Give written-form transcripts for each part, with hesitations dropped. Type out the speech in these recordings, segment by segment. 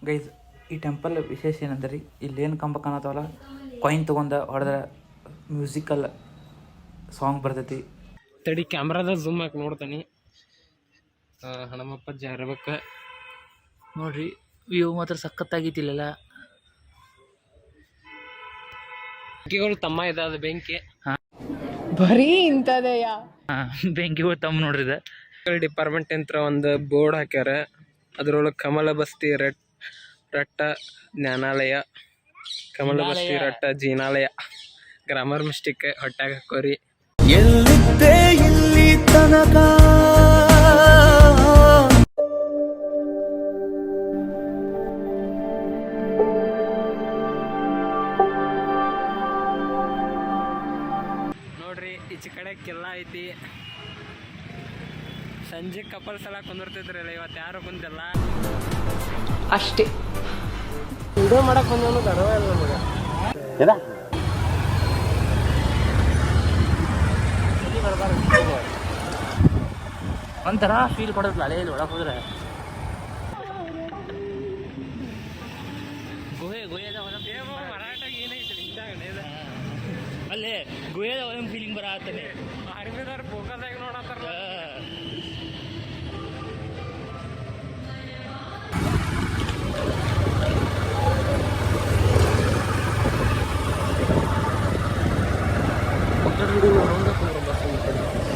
Guys ಈ temple ವಿಶೇಷ ಏನಂದ್ರೆ ಇಲ್ಲೇನು ಕಂಬ ಕಾಣತ್ತವಲ್ಲ ಕಾಯಿನ್ ತೊಗೊಂಡು ಹೊಡೆದ್ರೆ ಮ್ಯೂಸಿಕಲ್ ಸಾಂಗ್ ಬರ್ತೈತಿ. ತಡಿ ಕ್ಯಾಮ್ರಾದ ಝೂಮ್ ಹಾಕಿ ನೋಡ್ತಾನೆ. ಹಣಮಪ್ಪ ಜಾರಬೇಕ ನೋಡ್ರಿ, ವ್ಯೂ ಮಾತ್ರ ಸಖತ್ತಾಗಿತ್ತಿಲ್ಲ. ಬೆಂಕಿಗಳು ತಮ್ಮ ಇದಾದ ಬೆಂಕಿ ಬರೀ ಇಂಥದೆಯ ಬೆಂಕಿಗಳು ತಮ್ಮ ನೋಡ್ರಿದ. ಡಿಪಾರ್ಟ್ಮೆಂಟ್ ಅಂತ ಒಂದು ಬೋರ್ಡ್ ಹಾಕ್ಯಾರ. ಅದ್ರೊಳಗೆ ಕಮಲ ಬಸ್ತಿ ರಟ್ಟ ಜ್ಞಾನಾಲಯ, ಕಮಲ ಬಸ್ತಿ ರಟ್ಟ ಜೀನಾಲಯ. Grammar mistake ಹೊಟ್ಟಾಗ ಹಾಕೋರಿ. ಎಲ್ಲಿದ್ದೆ ಇಲ್ಲಿ ತನಕ ನೋಡ್ರಿ, ಈಚೆ ಕಡೆ ಕಿಲ್ಲ ಐತಿ. ಸಂಜೆ ಕಪಲ್ಸ್ ಎಲ್ಲ ಕುಂದಿರ್ತಿದ್ರಲ್ಲ, ಇವತ್ತು ಯಾರು ಕುಂತಿಲ್ಲ ಅಷ್ಟೇ. ವಿಡಿಯೋ ಮಾಡಕ್ ಬಂದವನು ಗರ್ವ ಇಲ್ಲ ನಮಗೆ. ಒಂಥರ ಫೀಲ್ ಕೊಡೋದಿಲ್ಲ ಅಲ್ಲೇ ಇಲ್ಲಿ ಒಳಗೆ ಹೋದ್ರೆ. ಗುಹೆದ ಮರಾಠ ಏನೈತಿ ಅಲ್ಲೇ ಗುಹೆದ ಒಳಗೆ ಫೀಲಿಂಗ್ ಬರತ್ತಾನೆ. ಅರ್ಮಿದವ್ರು ಫೋಕಸ್ ನೋಡತ್ತಾರಲ್ಲ.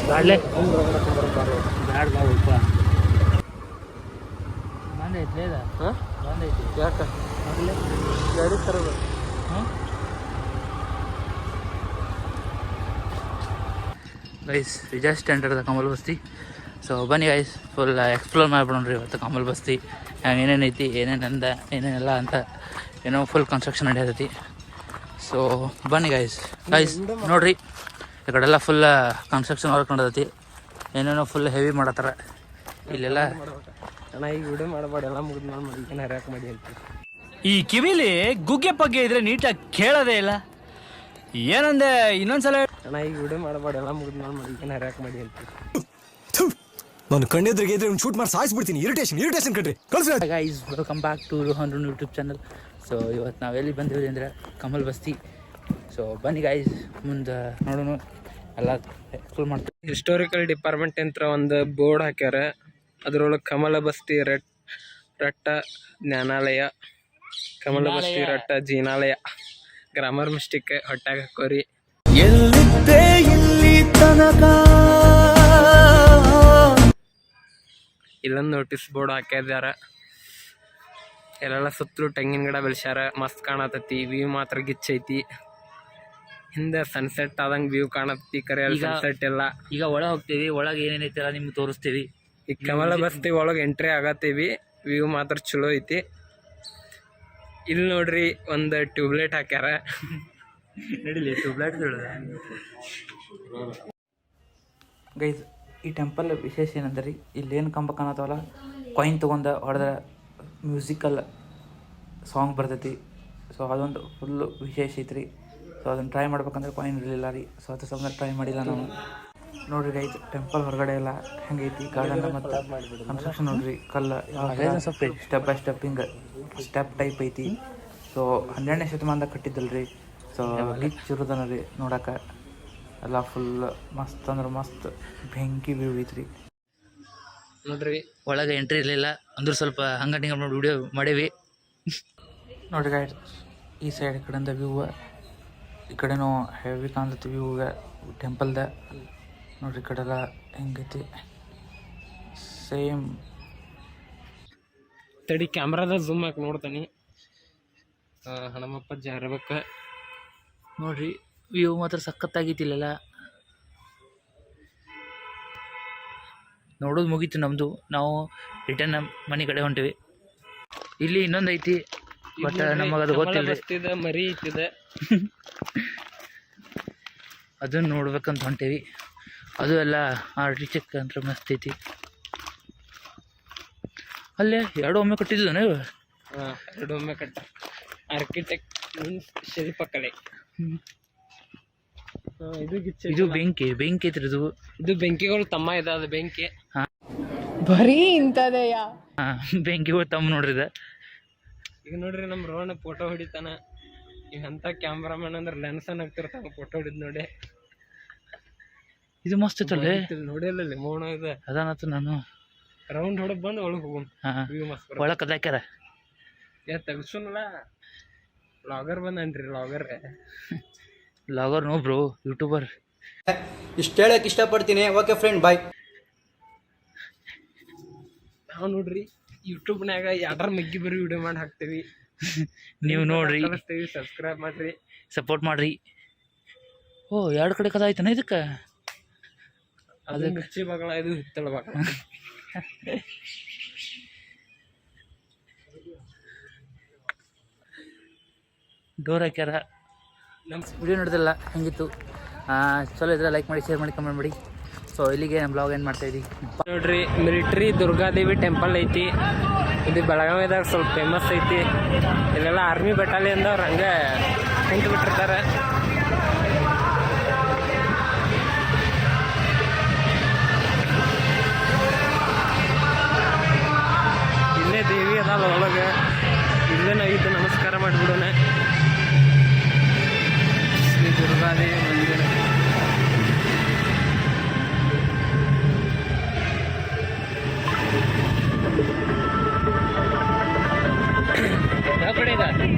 ಬ್ಯಾಡ್ಲೆ ಬ್ಯಾಡ್ ಬಾ ಉಪ್ಪ ಬಂದ ಐತ್ಲೇ ಇದ. ಬಂದೈತಿ ಯಾಕೆ ಗಾಡಿ ತರೋದು? Guys we just enter the Kamal Basti. So ಬನ್ನಿ ಗೈಸ್, ಫುಲ್ ಎಕ್ಸ್ಪ್ಲೋರ್ ಮಾಡ್ಬಿಡೋಣ್ರಿ ಇವತ್ತು ಕಮಲ್ ಬಸ್ತಿ ಏನೇನೈತಿ, ಏನೇನೆಲ್ಲ ಅಂತ. ಏನೋ ಫುಲ್ ಕನ್ಸ್ಟ್ರಕ್ಷನ್ ನಡೆಯತೈತಿ. ಸೊ ಬನ್ನಿ ಗೈಸ್ ನೋಡ್ರಿ, ಈ ಕಡೆಲ್ಲ ಫುಲ್ ಕನ್ಸ್ಟ್ರಕ್ಷನ್ ವರ್ಕ್ ನಡೆದೈತಿ. ಏನೇನೋ ಫುಲ್ ಹೆವಿ ಮಾಡತ್ತಾರ ಇಲ್ಲೆಲ್ಲ. ಅಣ್ಣ ಈಗ ವಿಡಿಯೋ ಮಾಡಬೇಡ, ಎಲ್ಲ ಮುಗಿದು ನೋಡಿ ಏನು ಹರ್ಯಾಕ್ ಮಾಡಿ ಅಂತ. ಈ ಕಿವಿಲಿ ಗುಗ್ಗೆ ಪಗ್ಗೆ ಇದ್ರೆ ನೀಟಾಗಿ ಕೇಳೋದೇ ಇಲ್ಲ. ಏನಂದೆ ಇನ್ನೊಂದ್ಸಲ? ಅಣ್ಣ ಈಗ ವಿಡಿಯೋ ಮಾಡಬೇಡ, ಎಲ್ಲ ಮುಗಿದು ನೋಡಿ ಏನು ಹರ್ಯಾಕ್ ಮಾಡಿ ಅಂತ. ನಾನು ಕಣ್ಣೆದ್ರಿಗೆ ಇದ್ರೆ ಶೂಟ್ ಮಾಡಿ ಸಾಯಿಸ್ಬಿಡ್ತೀನಿ. ಇರಿಟೇಷನ್ ಕಣ್ರಿ. Guys welcome back to Rohan YouTube channel. So ಇವತ್ತು ನಾವೆಲ್ಲಿ ಬಂದಿದ್ದೀವಿ ಅಂದರೆ ಕಮಲ್ ಬಸ್ತಿ. ಸೊ ಬನ್ನಿ ಗೈಸ್, ಮುಂದೆ ನೋಡೋಣ, ಎಲ್ಲ ಎಕ್ಸ್ಪ್ಲೋರ್ ಮಾಡ್ತೀವಿ. ಹಿಸ್ಟೋರಿಕಲ್ ಡಿಪಾರ್ಟ್ಮೆಂಟ್ ಅಂತ ಒಂದು ಬೋರ್ಡ್ ಹಾಕ್ಯಾರ. ಅದ್ರೊಳಗೆ ಕಮಲ ಬಸ್ತಿ ರಟ್ಟ ಜ್ಞಾನಾಲಯ, ಕಮಲ ಬಸ್ತಿ ರಟ್ಟ ಜೀನಾಲಯ. Grammar mistake ಹೊಟ್ಟಾಗ ಹಾಕೋರಿ. ಎಲ್ಲಿದ್ದೆ ಇಲ್ಲಿ ತನಕ ಇಲ್ಲೊಂದು ನೋಟಿಸ್ ಬೋರ್ಡ್ ಹಾಕಿದಾರ. ಎಲ್ಲೆಲ್ಲ ಸುತ್ತಲೂ ತೆಂಗಿನ ಗಿಡ ಬೆಳೆಸ್ಯಾರ. ಮಸ್ತ್ ಕಾಣತೈತಿ. ವ್ಯೂ ಮಾತ್ರ ಗಿಚ್ಚೈತಿ. ಹಿಂದೆ ಸನ್ಸೆಟ್ ಆದಂಗೆ ವ್ಯೂ ಕಾಣತೈತಿ. ಕರೆ ಸನ್ಸೆಟ್ ಎಲ್ಲ. ಈಗ ಒಳಗೆ ಹೋಗ್ತೀವಿ, ಒಳಗೆ ಏನೇನೈತೆಲ್ಲ ನಿಮ್ಗೆ ತೋರಿಸ್ತೀವಿ. ಈಗ ಕಮಲ ಬಸ್ತಿ ಒಳಗೆ ಎಂಟ್ರಿ ಆಗತ್ತೀವಿ. ವ್ಯೂ ಮಾತ್ರ ಚಲೋ ಐತಿ. ಇಲ್ಲಿ ನೋಡ್ರಿ, ಒಂದು ಟ್ಯೂಬ್ಲೈಟ್ ಹಾಕ್ಯಾರ. ನಡಿಲಿ ಟ್ಯೂಬ್ಲೈಟ್ ಗೈಸ್ ಈ ಟೆಂಪಲ್ ವಿಶೇಷ ಏನಂದ್ರೆ ಇಲ್ಲೇನು ಕಂಬ ಕಾಣತ್ತವಲ್ಲ ಕಾಯಿನ್ ತೊಗೊಂಡು ಹೊಡೆದ್ರೆ ಮ್ಯೂಸಿಕಲ್ ಸಾಂಗ್ ಬರ್ತೈತಿ. ಸೊ ಅದೊಂದು ಫುಲ್ಲು ವಿಶೇಷ ಐತ್ರಿ. ಸೊ ಅದನ್ನು ಟ್ರೈ ಮಾಡ್ಬೇಕಂದ್ರೆ ಕಾಯಿನ್ ಇರಲಿಲ್ಲ ರೀ. ಸೊ ಅದು ಸ್ವಲ್ಪ ಟ್ರೈ ಮಾಡಿಲ್ಲ ನಾವು. ನೋಡ್ರಿ ಗೈಸ್, ಟೆಂಪಲ್ ಹೊರಗಡೆ ಎಲ್ಲ ಹೆಂಗೈತಿ ಗಾರ್ಡನ್ ಮತ್ತು ಕನ್ಸ್ಟ್ರಕ್ಷನ್ ನೋಡ್ರಿ. ಕಲ್ಲು ಸ್ಟೆಪ್ ಬೈ ಸ್ಟೆಪ್ ಹಿಂಗೆ ಸ್ಟೆಪ್ ಟೈಪ್ ಐತಿ. ಸೊ 12ನೇ ಶತಮಾನದಾಗ ಕಟ್ಟಿದ್ದಲ್ರಿ. ಸೊ ರಿಚ್ ಇರೋದನ ರೀ ನೋಡಕ್ಕೆ. ಎಲ್ಲ ಫುಲ್ ಮಸ್ತ್ ಅಂದ್ರೆ ಮಸ್ತ್ ಬೆಂಕಿ ವ್ಯೂ ಐತ್ರಿ. ನೋಡ್ರಿ ಒಳಗೆ ಎಂಟ್ರಿ ಇರಲಿಲ್ಲ ಅಂದ್ರೆ ಸ್ವಲ್ಪ ಹಂಗೆ ನೋಡಿ ವಿಡಿಯೋ ಮಾಡೀವಿ. ನೋಡ್ರಿ ಗೈಸ್, ಈ ಸೈಡ್ ಕಡೆಯಿಂದ ವ್ಯೂ, ಈ ಕಡೆನೂ ಹೆವಿ ಕಾಣ್ತೈತಿ ವ್ಯೂ ಟೆಂಪಲ್ದ. ನೋಡ್ರಿ ಈ ಕಡೆಲ್ಲ ಹೆಂಗೈತಿ ಸೇಮ್. ತಡಿ ಕ್ಯಾಮ್ರಾದ ಝೂಮ್ ಹಾಕಿ ನೋಡ್ತಾನೆ. ಹಣಮಪ್ಪ ಜಾರಬೇಕ ನೋಡ್ರಿ, ವ್ಯೂ ಮಾತ್ರ ಸಖತ್ತಾಗಿತ್ತಿಲ್ಲ. ನೋಡೋದು ಮುಗೀತು ನಮ್ಮದು. ನಾವು ರಿಟರ್ನ್ ಮನೆ ಕಡೆ ಹೊಂಟಿವಿ. ಇಲ್ಲಿ ಇನ್ನೊಂದು ಐತಿ, ಬಟ್ ನಮಗದು ಗೊತ್ತಿಲ್ಲ. ಮರಿ ಐತಿದೆ, ಅದನ್ನು ನೋಡ್ಬೇಕಂತ ಹೊಂಟೇವಿ. ಅದು ಎಲ್ಲ ಆರ್ಟಿಟೆಕ್ಟ್ ಅಂತ ಮಸ್ತ್ ಐತಿ. ಅಲ್ಲೇ ಎರಡು ಒಮ್ಮೆ ಕಟ್ಟಿದ್ದು ನೀವು? ಎರಡು ಒಮ್ಮೆ ಕಟ್ಟ. ಆರ್ಕಿಟೆಕ್ಟ್ ಮೀನ್ಸ್ ಶಿಲ್ಪಕಲೆ. ಇದು ಬೆಂಕಿ ಐತ್ರಿ. ಇದು ಬೆಂಕಿಗಳು ತಮ್ಮ ಇದಾದ ಬೆಂಕಿ. ಬರೀ ಇಂಥದೆಯ ಬೆಂಕಿಗಳು ತಮ್ಮ ನೋಡ್ರಿದ. ಈಗ ನೋಡ್ರಿ ನಮ್ಮ ರೋಹನ್ ಫೋಟೋ ಹೊಡಿತಾನ. ಈಗ ಅಂತ ಕ್ಯಾಮ್ರಾಮನ್ ಅಂದ್ರೆ ಲೆನ್ಸ್ ಹಾಕ್ತಿರ್ತಾನ ಫೋಟೋ ಹೊಡಿದ್ ನೋಡಿ. ಇದು ಮಸ್ತ್ ಐತಲ್ಲೇ. ನೋಡಿಲ್ಲ ಮೋಣ ಇದೆ ಅದಾನತ್ತು ನಾನು ರೌಂಡ್ ಹೊಡದ್ ಬಂದು ಒಳಗೆ ಹೋಗೋಣ. ವ್ಯೂ ಮಸ್ತ್ ಒಳಗೆ ಕದಾಕ್ಯಾರ. ತೆಗ್ಸುನಲ್ಲ ವ್ಲಾಗರ್ ಬಂದನ್ರಿ. Logger no bro, YouTuber. ಇಷ್ಟು ಹೇಳಕ್ ಇಷ್ಟಪಡ್ತೀನಿ. Okay friend, bye. ನಾವು ನೋಡ್ರಿ ಯೂಟ್ಯೂಬ್ನಾಗ ಯಾವ್ದಾರ ಮಗ್ಗಿ ಬರೀ ವಿಡಿಯೋ ಮಾಡಿ ಹಾಕ್ತೀವಿ. ನೀವು ನೋಡ್ರಿ, ಸಬ್ಸ್ಕ್ರೈಬ್ ಮಾಡ್ರಿ, ಸಪೋರ್ಟ್ ಮಾಡ್ರಿ. ಓ 2 ಕಡೆ ಕದ ಆಯ್ತಾನ ಇದಕ್ಕೆ. ಅದು ಮಿರ್ಚಿ ಬಗಳ, ಇದು ಹಿತ್ತಳ ಬಗಳ. ಡೋರ್ ಹಾಕ್ಯಾರ. ನಮ್ಮ ವಿಡಿಯೋ ನೋಡಿದ್ರಲ್ಲ ಹೆಂಗಿತ್ತು? ಚಲೋ ಇದ್ರೆ ಲೈಕ್ ಮಾಡಿ, ಶೇರ್ ಮಾಡಿ, ಕಮೆಂಟ್ ಮಾಡಿ. ಸೊ ಇಲ್ಲಿಗೆ ನಮ್ಮ ಬ್ಲಾಗ್ ಏನು ಮಾಡ್ತಾ ಇದ್ದೀವಿ. ನೋಡ್ರಿ ಮಿಲಿಟ್ರಿ ದುರ್ಗಾದೇವಿ ಟೆಂಪಲ್ ಐತಿ. ಇದು ಬೆಳಗಾವಿದಾಗ ಸ್ವಲ್ಪ ಫೇಮಸ್ ಐತಿ. ಇಲ್ಲೆಲ್ಲ ಆರ್ಮಿ ಬೆಟಾಲಿಯನ್ದವ್ರು ಹಂಗೆ ಕುಂತು ಬಿಟ್ಟಿರ್ತಾರೆ. ಇಲ್ಲೇ ದೇವಿ ಅದಲ್ಲ ಒಳಗೆ. ಇಲ್ಲೇ ನಾವಿದ್ದು ನಮಸ್ಕಾರ ಮಾಡಿಬಿಡೋಣ. ಶ್ರೀ ದುರ್ಗಾದೇವಿ ಮಂದಿರ.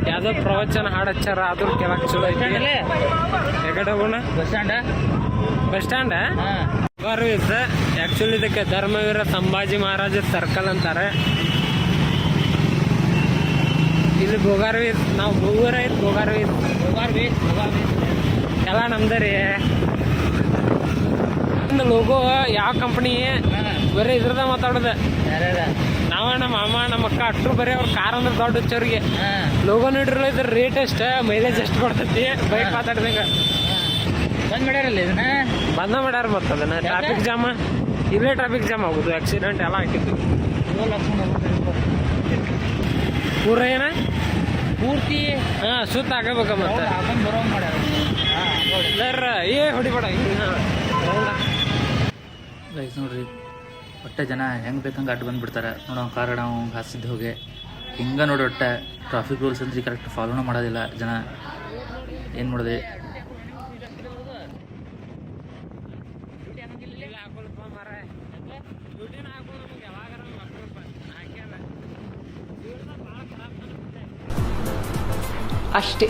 ಯಾವ್ದೋ ಪ್ರವಚನ ಹಾಡು ಹಚ್ಚಾರ, ಅದ್ರ ಕೆಳಕ್ ಚಲೋ ಐತಿ. ಎಗಡೆ ಹೋಗೋಣ? Bus stand service. ಆಕ್ಚುಲಿ ಇದಕ್ಕೆ ಧರ್ಮವೀರ ಸಂಭಾಜಿ ಮಹಾರಾಜ ಸರ್ಕಲ್ ಅಂತಾರೆ. ಇಲ್ಲಿ ಬೋಗಾರ್ವೀರ್, ನಾವು ಬೋಗೂರ ಐತಿ. ಬೋಗಾರ್ವೀರ್ ಎಲ್ಲ ನಮ್ದು ರೀ. ಲೋಗೋ ಯಾವ ಕಂಪ್ನಿ ಬರೀ ಇದ್ರದ ಮಾತಾಡೋದು. ನಾವ ನಮ್ಮ ಮಾಮ ನಮ್ಮ ಅಕ್ಕ ಅಟ್ರು ಬರೀ ಅವ್ರ ಕಾರ್ ಅಂದ್ರೆ ದೊಡ್ಡ ಹಚ್ಚೋರಿಗೆ. ಲೋಗೋ ನೋಡಿರಲ್ಲ, ಇದ್ರ ರೇಟ್ ಎಷ್ಟು, ಮೈಲೇಜ್ ಎಷ್ಟು ಕೊಡ್ತೈತಿ, ಬೈಕ್ ಮಾತಾಡ್ದಂಗ ಬಂದ್ ಮಾಡ್ಯಾರಲ್ಲ ಇದನ್ನ. ಬಂದ ಮಾಡ್ಯಾರ. ಮತ್ತು ಅದನ್ನ ಟ್ರಾಫಿಕ್ ಜಾಮ್, ಇಲ್ಲೇ ಟ್ರಾಫಿಕ್ ಜಾಮ್ ಆಗೋದು, ಆಕ್ಸಿಡೆಂಟ್ ಎಲ್ಲ ಹಾಕಿದ್ದು ಪೂರ ಏನ ಪೂರ್ತಿ ಸುತ್ತ ಆಗಬೇಕ. ಮತ್ತೆ ಏ ಹೊಡಿಬೇಡ. ಗೈಸ್ ನೋಡ್ರಿ, ಒಟ್ಟೆ ಜನ ಹೆಂಗೆ ಬೇಕಂಗೆ ಅಡ್ಡ ಬಂದುಬಿಡ್ತಾರೆ. ನೋಡೋ ಕಾರ್ ನಾವು ಹಾಸಿದ್ದು ಹೋಗಿ ಹಿಂಗೆ ನೋಡಿ. ಒಟ್ಟೆ ಟ್ರಾಫಿಕ್ ರೂಲ್ಸ್ ಅಂದ್ರೆ ಕರೆಕ್ಟ್ ಫಾಲೋನ ಮಾಡೋದಿಲ್ಲ ಜನ. ಏನು ಮಾಡೋದೆ? ಅಷ್ಟೇ.